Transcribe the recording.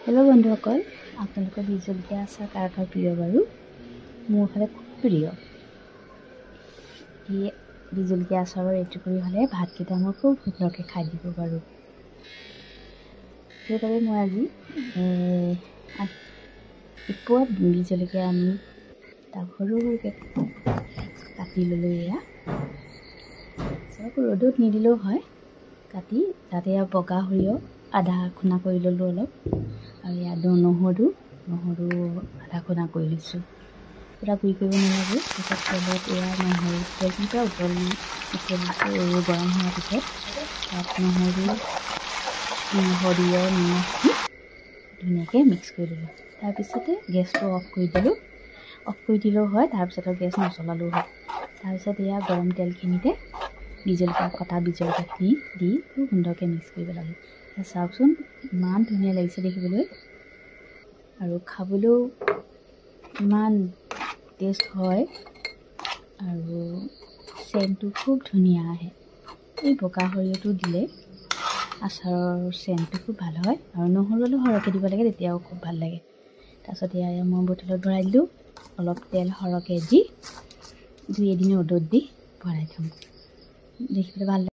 hello बंधुসকল আপোনালোকৰ বিজলকীয়া আচাৰ কাৰ কাৰ প্ৰিয় বাৰু মোৰ ফালে খুব প্ৰিয় এই বিজলকীয়া আচাৰৰ এইটো কৰি হ'লে ভাতকেইটা মই খুব সুন্দৰকৈ খাই দিব পাৰোঁ সেইবাবে মই আজি এপোৱা বিজলকীয়া আনি তাক সৰুকৈ কাটি ল'লোঁ এয়া চব ৰ'দত নিদিলেও হয় কাটি তাতে বগা সৰিয়হ আধা খুনা কৰি ল'লোঁ অলপ আৰু ইয়াত নহৰু আধা খুনা কৰি লৈছোঁ পুৰা গুড়ি কৰিব নালাগে তাৰপিছত তেলত এয়া নহৰু তেলটো উতলি গৰম হোৱাৰ পিছত তাত নহৰু সৰিয়হ নিমখ দি ধুনীয়াকৈ মিক্স কৰি দিলোঁ তাৰপিছতে গেছটো অফ কৰি দিলেও হয় তাৰপিছত গেছ নচলালেও হয় তাৰপিছত এয়া গৰম তেলখিনিতে কটা বিজলকীয়াখিনি দি খুব সুন্দৰকৈ মিক্স কৰিব লাগে চাওকচোন ইমান ধুনীয়া লাগিছে দেখিবলৈ আৰু খাবলৈও ইমান টেষ্ট হয় আৰু চেণ্টটো খুব ধুনীয়া আহে এই বগা সৰিয়হটো দিলে আচাৰৰ চেণ্টটো খুব ভাল হয় আৰু নহৰু অলপ সৰহকৈ দিব লাগে তেতিয়াও খুব ভাল লাগে তাৰপিছত এয়া মই বটলত ভৰাই দিলোঁ অলপ তেল সৰহকৈ দি 2 এদিন ৰ'দত দি ভৰাই থ'ম দেখিবলৈ ভাল